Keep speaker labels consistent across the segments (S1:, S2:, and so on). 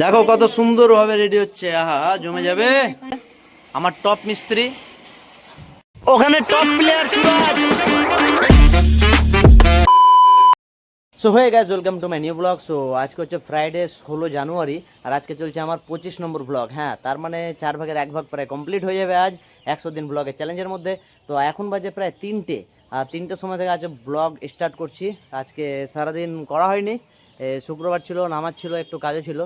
S1: দেখো কত সুন্দর ভাবে রেডি হচ্ছে, আহা জমে যাবে। আমার টপ মিস্ত্রি, ওখানে টপ প্লেয়ার সুরাজ। সো হয়ে গেছে, welcome to my new blog. So আজকে হচ্ছে ফ্রাইডে 16 জানুয়ারি, আর আজকে চলছে আমার 25 নম্বর ব্লগ। হ্যাঁ, তার মানে 4 ভাগের 1 ভাগ প্রায় কমপ্লিট হয়ে যাবে আজ 100 দিন ব্লগের চ্যালেঞ্জের মধ্যে। তো এখন বাজে প্রায় 3টে, আর 3টের সময় থেকে আজকে ব্লগ স্টার্ট করছি। আজকে সারাদিন করা হয়নি, শুক্রবার ছিল, নামাজ ছিল, একটু কাজও ছিল।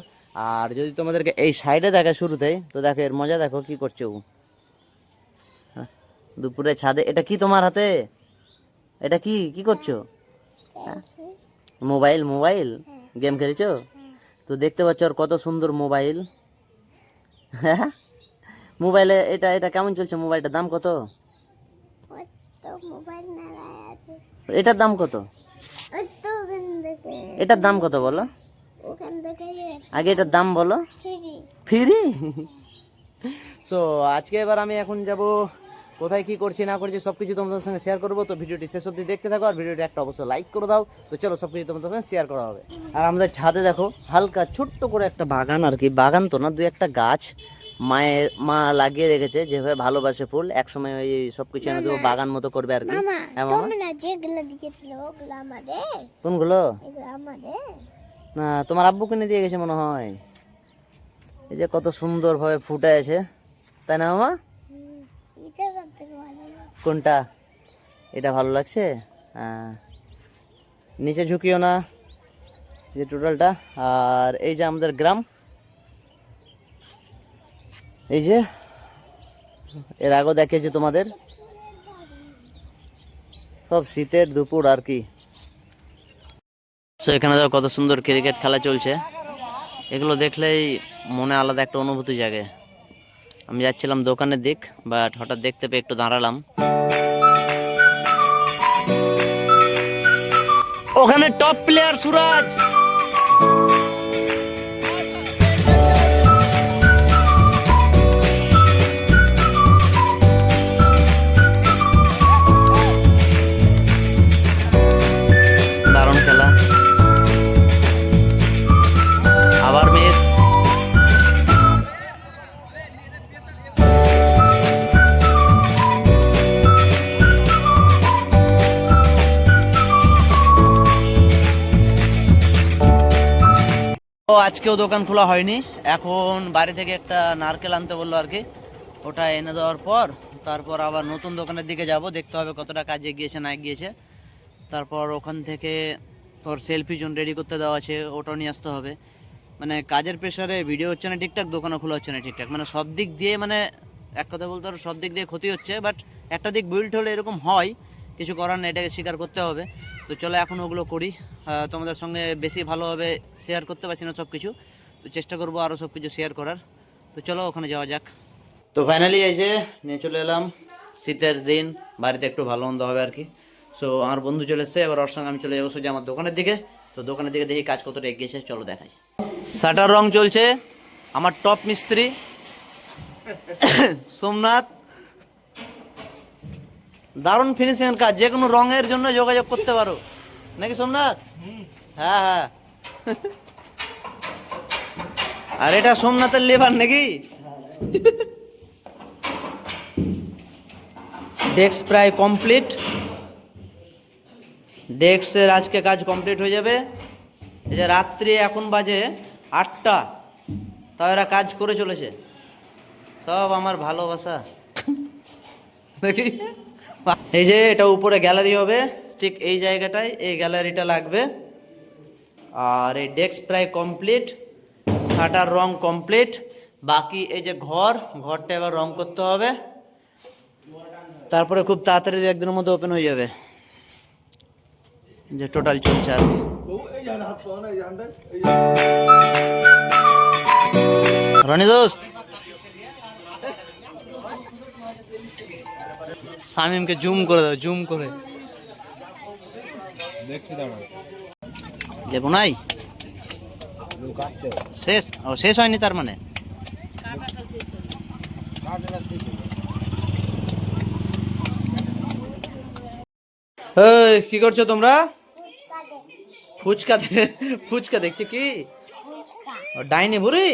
S1: আর যদি তোমাদেরকে এই সাইডে দেখে শুরুতেই, তো দেখো এর মজা, দেখো কি করছে ও দুপুরে ছাদে। এটা কি তোমার হাতে? এটা কি কি করছো? মোবাইল মোবাইল গেম খেলছো? তো দেখতে পাচ্ছ আর কত সুন্দর মোবাইল। হ্যাঁ, মোবাইলে এটা এটা কেমন চলছে? মোবাইলটার দাম কত? এটার দাম কত? এটার দাম কত বলো আগে, এটার দাম বলো। ফ্রি? সো আজকে এবার আমি এখন যাব কোথায়, কি করছি না করছি সবকিছু তোমাদের সঙ্গে শেয়ার করবো। তো ভিডিওটি শেষ অবধি দেখতে থাকো, আর ভিডিওটি একটা অবশ্যই লাইক করে দাও। তো চলো সবকিছু তোমাদের সঙ্গে শেয়ার করা হবে। আর আমাদের ছাদে দেখো হালকা ছোট্ট করে একটা বাগান, আর কি বাগান তো না, দুই একটা গাছ মা লাগিয়ে রেখেছে, যেভাবে ভালোবাসে ফুল, একসময় ওই সবকিছু এনে দেবো, বাগান মতো করবে আর কি। হ্যাঁ মামা, কোনগুলো? না, তোমার আব্বু কিনে দিয়ে গেছে মনে হয়। এই যে কত সুন্দর ভাবে ফুটে আছে, তাই না মামা? কোনটা? এটা ভালো লাগছে। নিচে ঝুঁকিও না, যে টোটালটা। আর এই যে আমাদের গ্রাম, এই যে এর আগেও দেখিয়েছি তোমাদের, সব শীতের দুপুর আর কি। তো এখানে দেখো কত সুন্দর ক্রিকেট খেলা চলছে, এগুলো দেখলেই মনে আলাদা একটা অনুভূতি জাগে। আমি যাচ্ছিলাম দোকানের দিক, বাট হঠাৎ দেখতে পেয়ে একটু দাঁড়ালাম। ওখানে টপ প্লেয়ার সুরাজ। দারুণ খেলা, আবার মিস। তো আজকেও দোকান খোলা হয়নি, এখন বাড়ি থেকে একটা নারকেল আনতে বললো আর কি। ওটা এনে দেওয়ার পর তারপর আবার নতুন দোকানের দিকে যাব, দেখতে হবে কতটা কাজে গিয়েছে না গিয়েছে। তারপর ওখান থেকে তোর সেলফি জোন রেডি করতে দেওয়া আছে, ওটাও নিয়ে আসতে হবে। মানে কাজের প্রেশারে ভিডিও হচ্ছে না ঠিকঠাক, দোকানও খোলা হচ্ছে না ঠিকঠাক, মানে সব দিক দিয়ে, মানে এক কথা বলতে পারো সব দিক দিয়ে ক্ষতি হচ্ছে। বাট একটা দিক বিল্ড হলে এরকম হয়, কিছু করার নেই, এটাকে স্বীকার করতে হবে। তো চলো এখন ওগুলো করি। তোমাদের সঙ্গে বেশি ভালোভাবে শেয়ার করতে পারছি না সব কিছু, তো চেষ্টা করবো আরও সব কিছু শেয়ার করার। তো চলো ওখানে যাওয়া যাক। তো ফাইনালি এই যে নিয়ে চলে এলাম, শীতের দিন, বাড়িতে একটু ভালো মন্দ হবে আর কি। সো আমার বন্ধু চলে এসছে, এবার ওর সঙ্গে আমি চলে যাবো সোজা আমার দোকানের দিকে। তো দোকানের দিকে দেখি কাজ কতটা এগিয়েছে, চলো দেখাই। শাটার রং চলছে, আমার টপ মিস্ত্রি সোমনাথ। দারুণ ফিনিশিং কাজ, যে কোনো রঙের জন্য যোগাযোগ করতে পারো, নাকি সোমনাথ? হ্যাঁ হ্যাঁ। আর এটা সোমনাথের লেবার নাকি? ডেস্ক প্রায় কমপ্লিট, ডেস্কের আজকে কাজ কমপ্লিট হয়ে যাবে। এই যে রাত্রি এখন বাজে 8টা, তাও এরা কাজ করে চলেছে, সব আমার ভালোবাসা নাকি। এই যে এটা উপরে গ্যালারি হবে, ঠিক এই জায়গাটায় এই গ্যালারিটা লাগবে। আর এই ডেস্ক প্রায় কমপ্লিট, শাটার রং কমপ্লিট, বাকি এই যে ঘরটা এবার রং করতে হবে, তারপরে খুব তাড়াতাড়ি একদিনের মধ্যে ওপেন হয়ে যাবে। যে টোটাল চলছে আর রনি দোস্ত, শামিমকে জুম করে দাও, জুম করে দেবো নাই। শেষ? ও শেষ হয়নি তার মানে। কি করছো তোমরা? ফুচকা ফুচকা দেখছো কি? ও ডাইনি বুড়ি।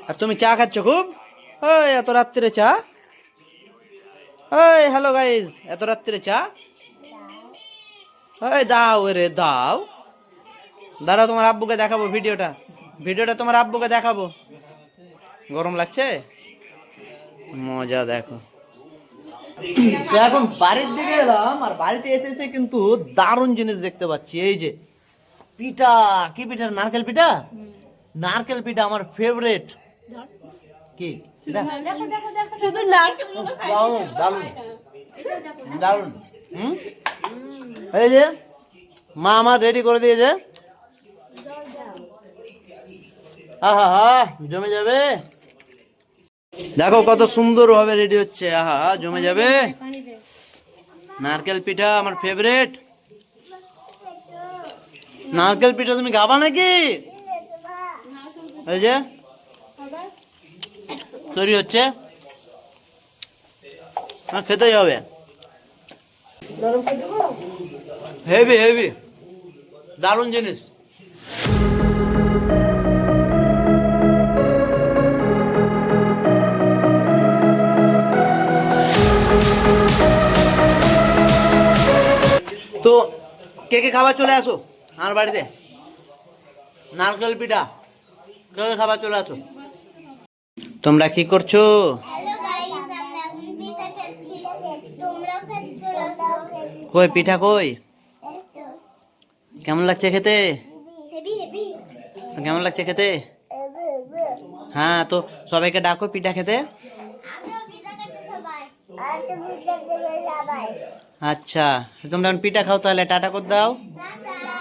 S1: আর তুমি চা খাচ্ছ খুব? ওই এত রাত্রিরে চা? ওই হ্যালো গাইজ, এত রাত্রিরে চা? ওই দাও রে দাও। দাঁড়াও তোমার আব্বুকে দেখাবো ভিডিওটা, ভিডিওটা তোমার আব্বুকে দেখাবো। গরম লাগছে? মজা দেখো। তো এখন বাড়ির দিকে এলাম, আর বাড়িতে এসে কিন্তু দারুণ জিনিস দেখতে পাচ্ছি। এই যে পিঠা, কি পিঠা? নারকেল পিঠা। নারকেল পিঠা আমার ফেভারিট। কি এটা?
S2: শুধু নারকেল
S1: দারুণ দারুণ দারুণ। এই যে মা আমার রেডি করে দিয়েছে। আহা হা, জমে যাবে। দেখো কত সুন্দর ভাবে রেডি হচ্ছে। আহা জমে যাবে। নারকেল পিঠা আমার ফেভারিট। নারকেল পিঠা তুমি খাবা নাকি? এই যে তৈরি হচ্ছে, খেতেই হবে। হেভি হেভি, দারুণ জিনিস। তো কে কে খাবার চলে আসো আমার বাড়িতে। নারকেল পিঠা কে কে খাবার চলে আসো। তোমরা কি করছো?
S3: হ্যালো গাইস, আমরা এখন পিঠা খাচ্ছি। তোমরাও খাচ্ছো?
S1: কই পিঠা কই?
S3: এই তো
S1: কেমন লাগছে খেতে?
S3: Heavy heavy.
S1: কেমন লাগছে খেতে? হ্যাঁ, তো সবাইকে ডাকো পিঠা খেতে।
S3: আমরা পিঠা খাচ্ছি সবাই। আর তো পিঠা খেয়ে সবাই।
S1: আচ্ছা, তোমরা এখন পিঠা খাও, তাহলে টাটা করে দাও।
S3: টাটা।